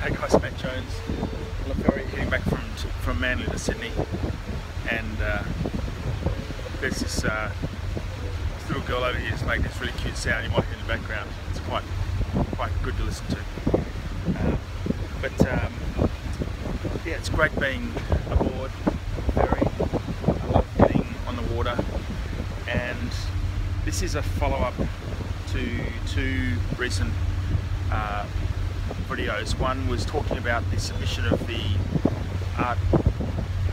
Hey guys, Matt Jones on the ferry heading back from Manly to Sydney, and there's this little girl over here just making this really cute sound. You might hear in the background. It's quite good to listen to. Yeah, it's great being aboard the ferry. I love getting on the water, and this is a follow-up to two recent videos. One was talking about the submission of the art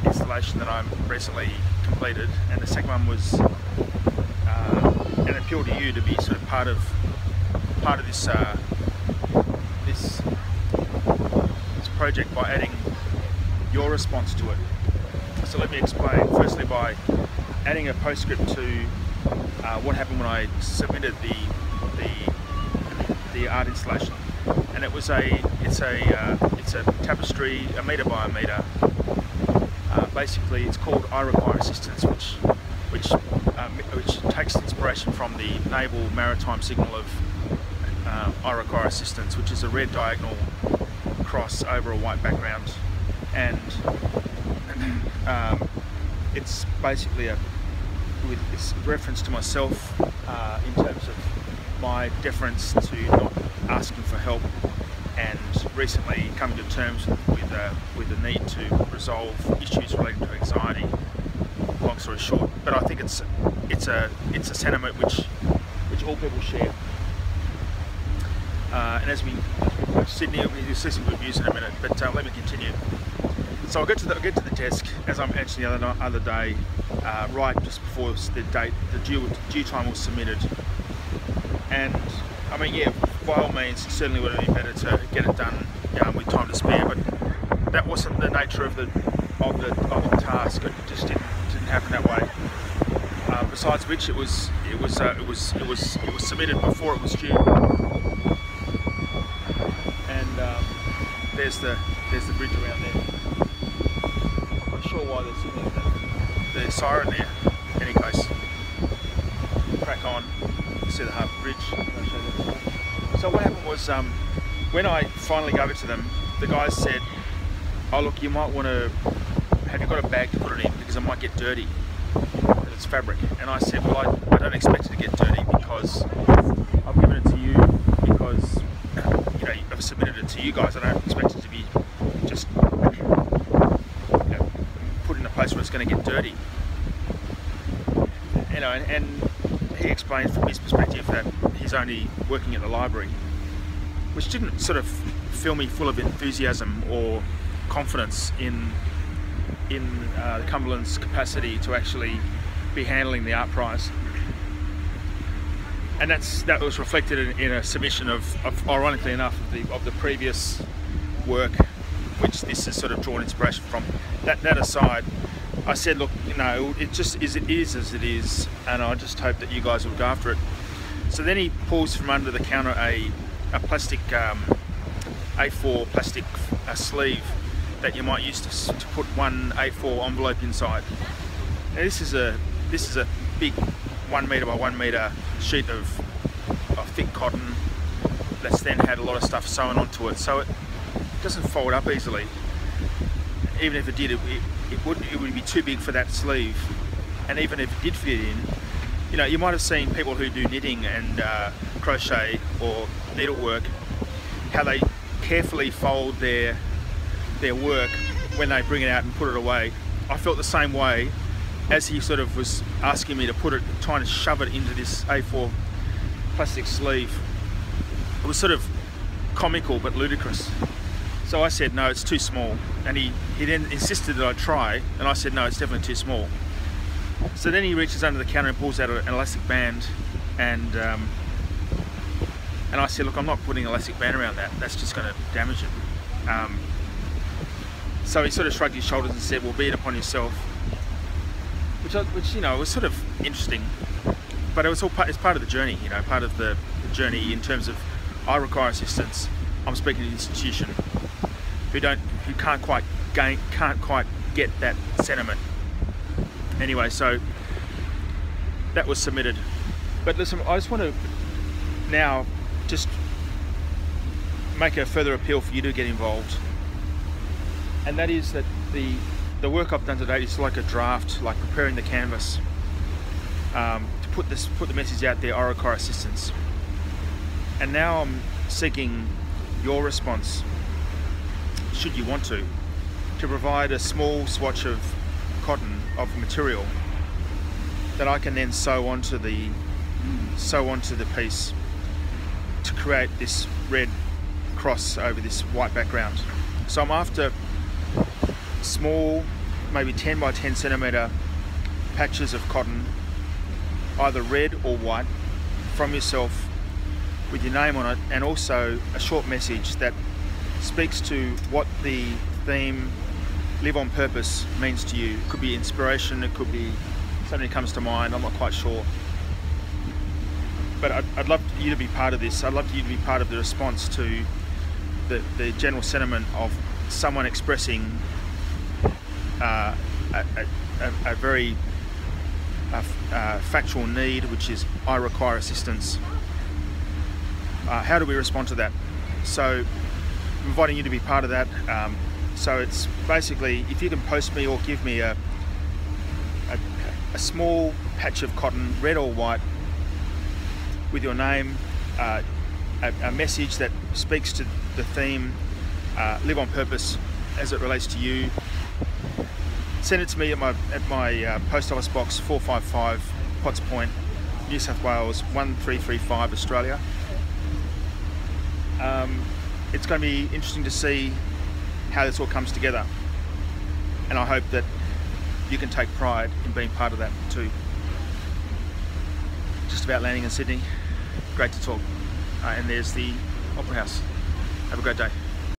installation that I recently completed, and the second one was an appeal to you to be sort of part of this this project by adding your response to it. So let me explain. Firstly, by adding a postscript to what happened when I submitted the art installation, and it's a tapestry, a metre by a metre. Basically, it's called I Require Assistance, which takes inspiration from the naval maritime signal of I Require Assistance, which is a red diagonal cross over a white background, and it's basically with this reference to myself in terms of my deference to not asking for help, and recently coming to terms with the need to resolve issues relating to anxiety. Long story short, but I think it's a sentiment which all people share. And as we approach Sydney, we'll see some good news in a minute. But let me continue. So I'll get to the desk as I mentioned the other day, right just before the date, the due time was submitted. And I mean, yeah, by all means, it certainly would have been better to get it done with time to spare. But that wasn't the nature of the task. It just didn't happen that way. Besides which, it was submitted before it was due. And there's the bridge around there. I'm not sure why there's the siren there. In any case, crack on. See the harbour bridge. So what happened was, when I finally gave it to them, the guys said, "Oh look, you might want to. Have you got a bag to put it in, because it might get dirty. It's fabric." And I said, "Well, I don't expect it to get dirty because I've given it to you because I've submitted it to you guys. I don't expect it to be just put in a place where it's going to get dirty." And he explained from his perspective that he's only working at the library, which didn't sort of fill me full of enthusiasm or confidence in the Cumberland's capacity to actually be handling the art prize. And that was reflected in a submission of ironically enough, of the previous work, which this has sort of drawn inspiration from. That aside, I said, look, it just is as it is, and I just hope that you guys will look after it. So then he pulls from under the counter a plastic A4 plastic sleeve that you might use to put one A4 envelope inside. Now this is a big 1 metre by 1 metre sheet of thick cotton that's then had a lot of stuff sewn onto it, so it doesn't fold up easily. Even if it did, it would be too big for that sleeve. And even if it did fit in, you might have seen people who do knitting and crochet or needlework, how they carefully fold their work when they bring it out and put it away. I felt the same way as he sort of was asking me to put it, trying to shove it into this A4 plastic sleeve. It was sort of comical but ludicrous. So I said, no, it's too small. And he then insisted that I try, and I said, no, it's definitely too small. So then he reaches under the counter and pulls out an elastic band, and I said, look, I'm not putting an elastic band around that. That's just going to damage it. So he sort of shrugged his shoulders and said, well, be it upon yourself. Which was sort of interesting. But it was all it's part of the journey, part of the journey in terms of I require assistance. I'm speaking to an institution who can't quite get that sentiment. Anyway, so that was submitted. But listen, I just want to now just make a further appeal for you to get involved. And that is that the work I've done today is like a draft, like preparing the canvas to put the message out there. I require assistance. And now I'm seeking your response, should you want to provide a small swatch of cotton, of material, that I can then sew onto the piece to create this red cross over this white background. So I'm after small, maybe 10 by 10 centimetre patches of cotton, either red or white, from yourself with your name on it, and also a short message that speaks to what the theme Live on Purpose means to you. It could be inspiration, it could be something that comes to mind, I'm not quite sure. But I'd love you to be part of this. I'd love you to be part of the response to the general sentiment of someone expressing a very factual need, which is, I require assistance. How do we respond to that? So I'm inviting you to be part of that. So it's basically, if you can post me or give me a small patch of cotton, red or white, with your name, a message that speaks to the theme Live on Purpose as it relates to you, send it to me at my post office box 455 Potts Point, New South Wales 1335 Australia. It's going to be interesting to see how this all comes together, and I hope that you can take pride in being part of that too. Just about landing in Sydney. Great to talk. And there's the Opera House. Have a great day.